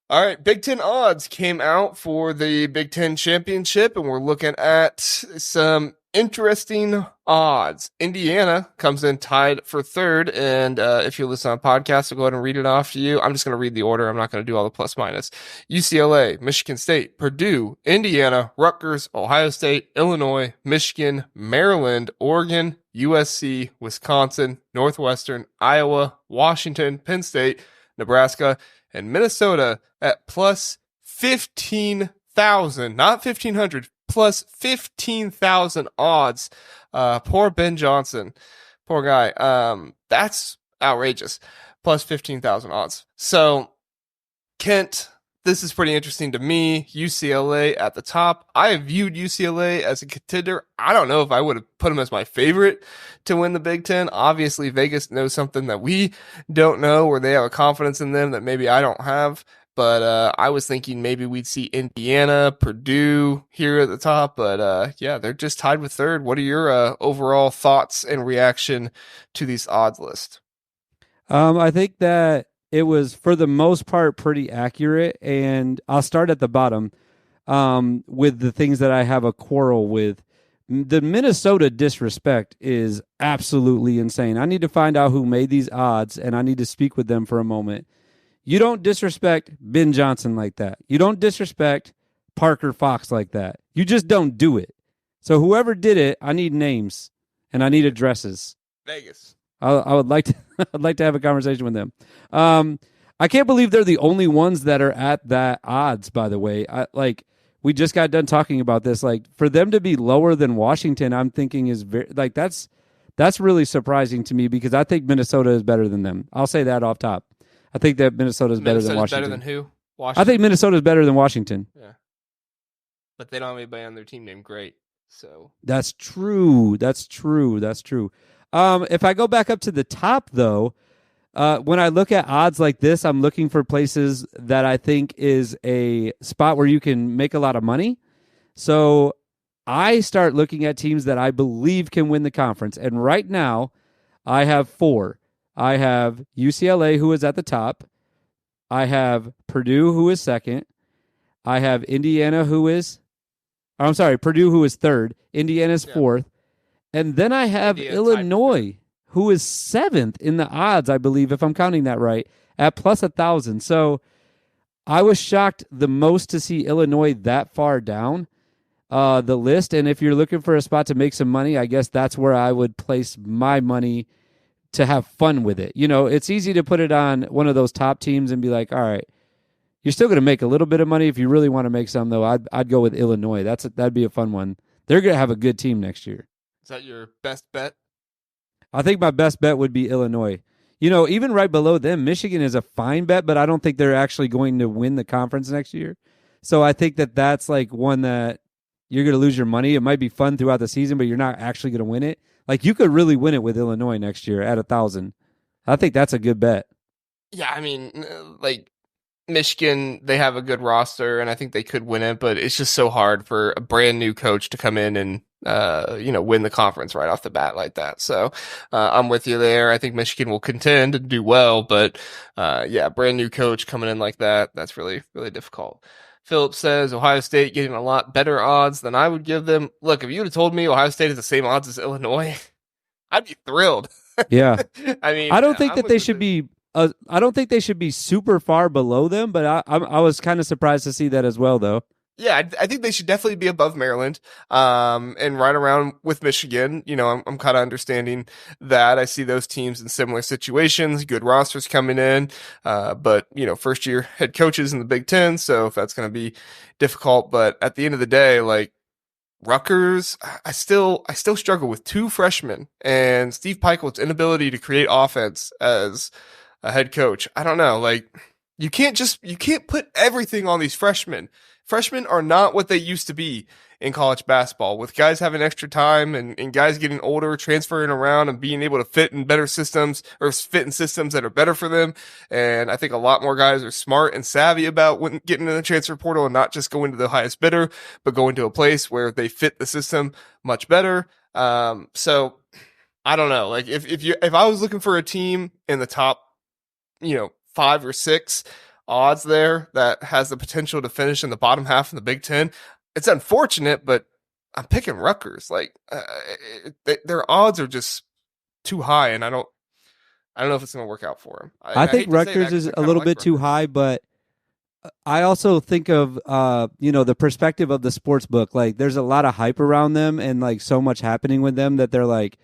All right, Big Ten odds came out for the Big Ten championship, and we're looking at some interesting odds. Indiana comes in tied for third, and if you listen on podcasts, I'll go ahead and read it off to you. I'm just going to read the order. I'm not going to do all the plus minus. UCLA, Michigan State, Purdue, Indiana, Rutgers, Ohio State, Illinois, Michigan, Maryland, Oregon, USC, Wisconsin, Northwestern, Iowa, Washington, Penn State, Nebraska, and Minnesota at plus 15,000, not 1,500, plus 15,000 odds. Poor Ben Johnson. Poor guy. That's outrageous. Plus 15,000 odds. So, Kent, this is pretty interesting to me. UCLA at the top. I viewed UCLA as a contender. I don't know if I would have put them as my favorite to win the Big Ten. Obviously, Vegas knows something that we don't know, or they have a confidence in them that maybe I don't have. But I was thinking maybe we'd see Indiana, Purdue here at the top. But yeah, they're just tied with third. What are your overall thoughts and reaction to these odds list? I think that it was, for the most part, pretty accurate. And I'll start at the bottom with the things that I have a quarrel with. The Minnesota disrespect is absolutely insane. I need to find out who made these odds, and I need to speak with them for a moment. You don't disrespect Ben Johnson like that. You don't disrespect Parker Fox like that. You just don't do it. So whoever did it, I need names and I need addresses. Vegas. I would like to. I'd like to have a conversation with them. I can't believe they're the only ones that are at that odds. By the way, we just got done talking about this. Like, for them to be lower than Washington, I'm thinking is very that's really surprising to me, because I think Minnesota is better than them. I'll say that off top. I think that Minnesota is better than Washington. Better than who? Washington. I think Minnesota is better than Washington. Yeah, but they don't have anybody on their team named Great. So that's true. If I go back up to the top, though, when I look at odds like this, I'm looking for places that I think is a spot where you can make a lot of money. So I start looking at teams that I believe can win the conference. And right now, I have four. I have UCLA, who is at the top. I have Purdue, who is second. I have Indiana, Purdue, who is third. Indiana's fourth. And then I have Illinois, who is seventh in the odds, I believe, if I'm counting that right, at plus 1,000. So I was shocked the most to see Illinois that far down the list. And if you're looking for a spot to make some money, I guess that's where I would place my money to have fun with it. You know, it's easy to put it on one of those top teams and be like, all right, you're still going to make a little bit of money. If you really want to make some, though, I'd go with Illinois. That'd be a fun one. They're going to have a good team next year. Is that your best bet? I think my best bet would be Illinois. You know, even right below them, Michigan is a fine bet, but I don't think they're actually going to win the conference next year. So I think that that's like one that you're going to lose your money. It might be fun throughout the season, but you're not actually going to win it. Like, you could really win it with Illinois next year at 1,000. I think that's a good bet. Yeah, I mean, like, Michigan, they have a good roster, and I think they could win it, but it's just so hard for a brand new coach to come in and win the conference right off the bat like that. So I'm with you there. I think Michigan will contend and do well, but yeah, brand new coach coming in like that, that's really, really difficult. Philip says Ohio State getting a lot better odds than I would give them. Look, if you would have told me Ohio State is the same odds as Illinois, I'd be thrilled. Yeah. I mean, I don't think that they should be. I don't think they should be super far below them, but I was kind of surprised to see that as well, though. Yeah, I think they should definitely be above Maryland, and right around with Michigan. You know, I'm kind of understanding that. I see those teams in similar situations, good rosters coming in, but you know, first year head coaches in the Big Ten, so if that's going to be difficult. But at the end of the day, like Rutgers, I still struggle with two freshmen and Steve Pikiel's inability to create offense as a head coach. I don't know, like you can't put everything on these freshmen. Freshmen are not what they used to be in college basketball, with guys having extra time and guys getting older, transferring around and being able to fit in better systems or fit in systems that are better for them. And I think a lot more guys are smart and savvy about getting in the transfer portal and not just going to the highest bidder, but going to a place where they fit the system much better. So I don't know. Like if I was looking for a team in the top, 5 or 6, odds there that has the potential to finish in the bottom half of the Big Ten. It's unfortunate, but I'm picking Rutgers. Like their odds are just too high, and I don't know if it's going to work out for them. I think Rutgers is a little bit too high, but I also think of the perspective of the sports book. Like there's a lot of hype around them and like so much happening with them that they're like,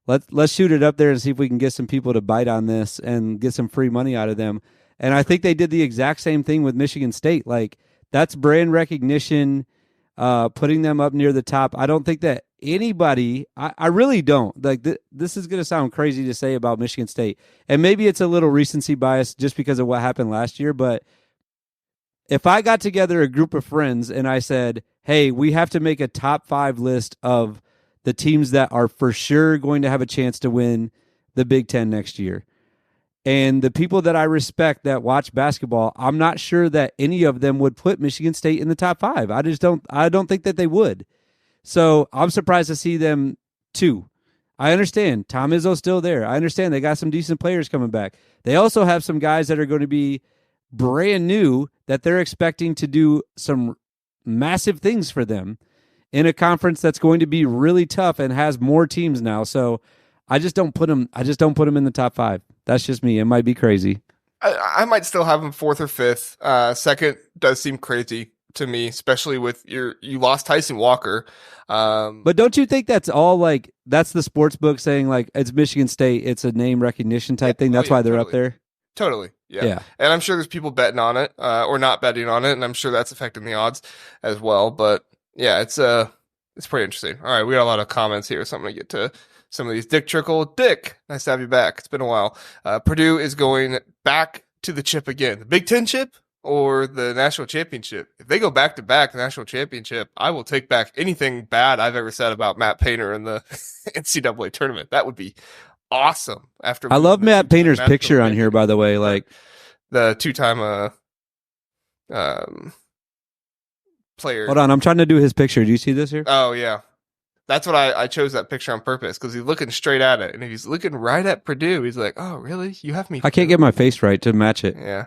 let's shoot it up there and see if we can get some people to bite on this and get some free money out of them. And I think they did the exact same thing with Michigan State. Like that's brand recognition, putting them up near the top. I don't think that anybody, I really don't. Like this is going to sound crazy to say about Michigan State. And maybe it's a little recency bias just because of what happened last year. But if I got together a group of friends and I said, hey, we have to make a top 5 list of the teams that are for sure going to have a chance to win the Big Ten next year. And the people that I respect that watch basketball, I'm not sure that any of them would put Michigan State in the top 5. I don't think that they would. So I'm surprised to see them 2. I understand Tom Izzo's still there. I understand they got some decent players coming back. They also have some guys that are going to be brand new that they're expecting to do some massive things for them in a conference that's going to be really tough and has more teams now. So I just don't put them in the top 5. That's just me. It might be crazy. I might still have them 4th or 5th. Second does seem crazy to me, especially with you lost Tyson Walker. But don't you think that's all like that's the sports book saying like it's Michigan State, it's a name recognition type thing. That's why they're totally. Up there. Totally. Yeah. And I'm sure there's people betting on it, or not betting on it, and I'm sure that's affecting the odds as well. But yeah, it's pretty interesting. All right, we got a lot of comments here, so I'm gonna get to some of these. Dick Trickle. Dick, nice to have you back. It's been a while. Purdue is going back to the chip again. The Big Ten chip or the national championship? If they go back to back the national championship, I will take back anything bad I've ever said about Matt Painter in the NCAA tournament. That would be awesome. After I love Matt Painter's picture on here, by the way. Like the 2-time player. Hold on, I'm trying to do his picture. Do you see this here? Oh yeah, that's what I chose that picture on purpose because he's looking straight at it, and if he's looking right at Purdue, he's like, "Oh really? You have me." I can't get my face right to match it. Yeah,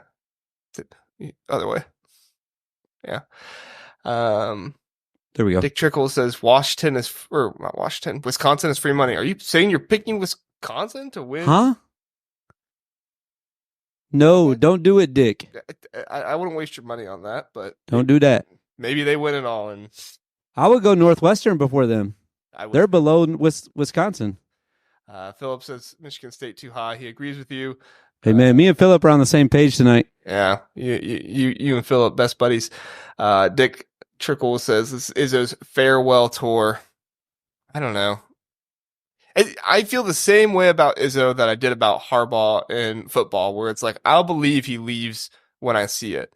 other way. Yeah. There we go. Dick Trickle says Wisconsin is free money. Are you saying you're picking Wisconsin to win? Huh? No, don't do it, Dick. I wouldn't waste your money on that, but don't do that. Maybe they win it all, and I would go Northwestern before them. They're below Wisconsin. Philip says Michigan State too high. He agrees with you. Hey man, me and Philip are on the same page tonight. Yeah, you and Philip, best buddies. Dick Trickle says this is Izzo's farewell tour. I don't know. I feel the same way about Izzo that I did about Harbaugh in football, where it's like, I'll believe he leaves when I see it.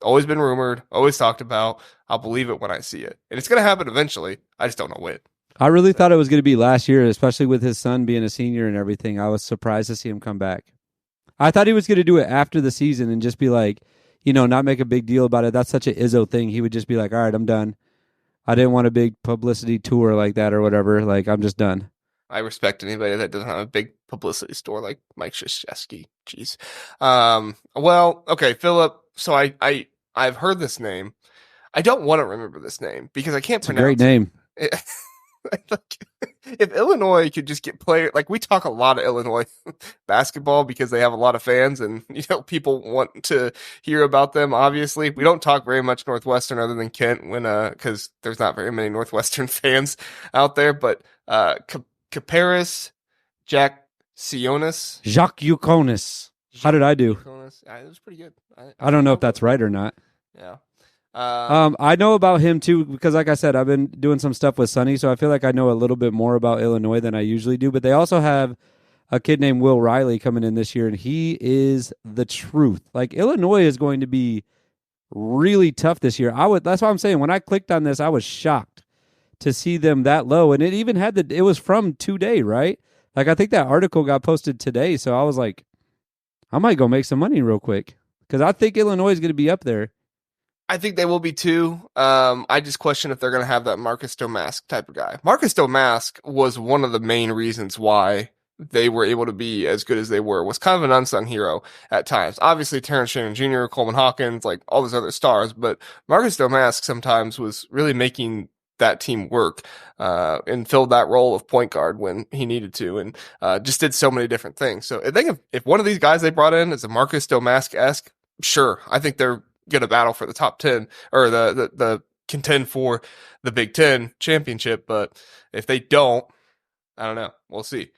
Always been rumored, always talked about. I'll believe it when I see it. And it's going to happen eventually. I just don't know when. I really thought it was going to be last year, especially with his son being a senior and everything. I was surprised to see him come back. I thought he was going to do it after the season and just be like, not make a big deal about it. That's such an Izzo thing. He would just be like, all right, I'm done. I didn't want a big publicity tour like that or whatever. Like, I'm just done. I respect anybody that doesn't have a big publicity store like Mike Krzyzewski. Jeez. Well, okay, Philip. So I've heard this name. I don't want to remember this name because I can't pronounce it. It's a great name. If Illinois could just get players, like we talk a lot of Illinois basketball because they have a lot of fans and people want to hear about them. Obviously, we don't talk very much Northwestern other than Kent because there's not very many Northwestern fans out there. But Caparis, Jacques Yukonis. How did I do? It was pretty good. I don't know if that's right or not. Yeah. I know about him too because, like I said, I've been doing some stuff with Sonny, so I feel like I know a little bit more about Illinois than I usually do. But they also have a kid named Will Riley coming in this year, and he is the truth. Like Illinois is going to be really tough this year. That's why I'm saying when I clicked on this, I was shocked to see them that low, and it even had it was from today, right? Like I think that article got posted today, so I was like, I might go make some money real quick because I think Illinois is going to be up there. I think they will be too. I just question if they're going to have that Marcus Domask type of guy. Marcus Domask was one of the main reasons why they were able to be as good as they were was kind of an unsung hero at times. Obviously, Terrence Shannon Jr., Coleman Hawkins, like all those other stars, but Marcus Domask sometimes was really making that team work, and filled that role of point guard when he needed to, and just did so many different things. So I think if one of these guys they brought in is a Marcus Domask-esque, sure, I think they're going to battle for the top 10 or the contend for the Big Ten championship. But if they don't, I don't know. We'll see.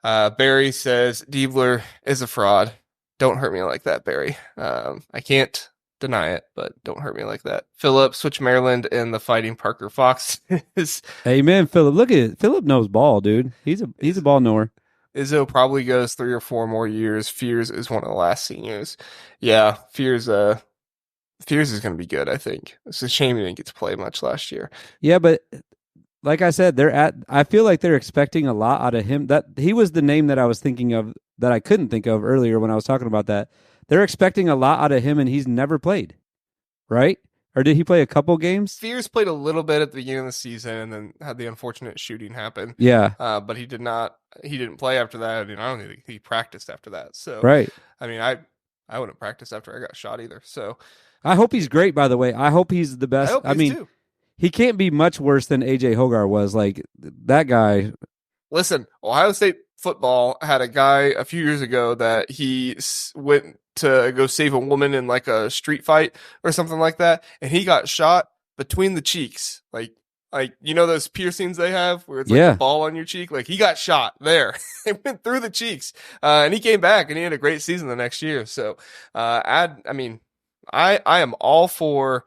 Barry says Diebler is a fraud. Don't hurt me like that, Barry. I can't deny it, but don't hurt me like that. Philip, switch Maryland and the Fighting Parker Fox. Amen, Philip. Look at it. Philip knows ball, dude. He's a ball knower. Izzo probably goes 3 or 4 more years. Fears is one of the last seniors. Yeah, Fears is going to be good, I think. It's a shame he didn't get to play much last year. Yeah, but like I said, I feel like they're expecting a lot out of him. That he was the name that I was thinking of that I couldn't think of earlier when I was talking about that. They're expecting a lot out of him, and he's never played, right? Or did he play a couple games? Fears played a little bit at the beginning of the season and then had the unfortunate shooting happen. Yeah. But he didn't play after that. And I don't think he practiced after that. So, right. I mean, I wouldn't practice after I got shot either. So I hope he's great, by the way. I hope he's the best. I mean, too. He can't be much worse than AJ Hogar was. Like, that guy. Listen, Ohio State football had a guy a few years ago that he went to go save a woman in like a street fight or something like that, and he got shot between the cheeks, like you know those piercings they have where it's like a ball on your cheek. Like, he got shot there. It went through the cheeks, and he came back and he had a great season the next year. So I am all for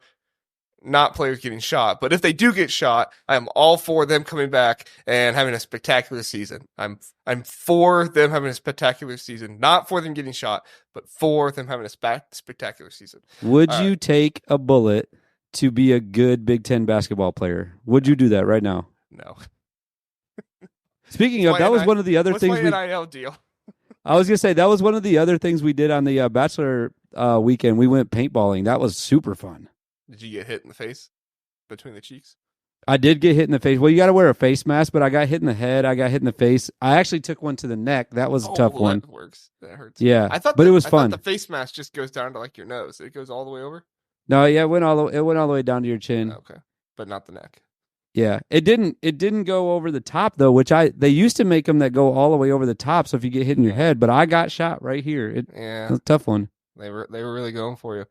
not players getting shot, but if they do get shot, I am all for them coming back and having a spectacular season. I'm for them having a spectacular season, not for them getting shot, but for them having a spectacular season. Would you take a bullet to be a good Big Ten basketball player? Would you do that right now? No. Speaking of, that was one of the other things. What's my NIL deal? I was gonna say that was one of the other things we did on the Bachelor weekend. We went paintballing. That was super fun. Did you get hit in the face between the cheeks? I did get hit in the face. Well, you got to wear a face mask, but I got hit in the head. I got hit in the face. I actually took one to the neck. That was a tough one. That works. That hurts. Yeah, but it was fun. The face mask just goes down to like your nose. It goes all the way over. No, yeah, it went all the way down to your chin. Okay, but not the neck. Yeah, it didn't go over the top though, which they used to make them that go all the way over the top. So if you get hit in your head, but I got shot right here. It's a tough one. They were really going for you.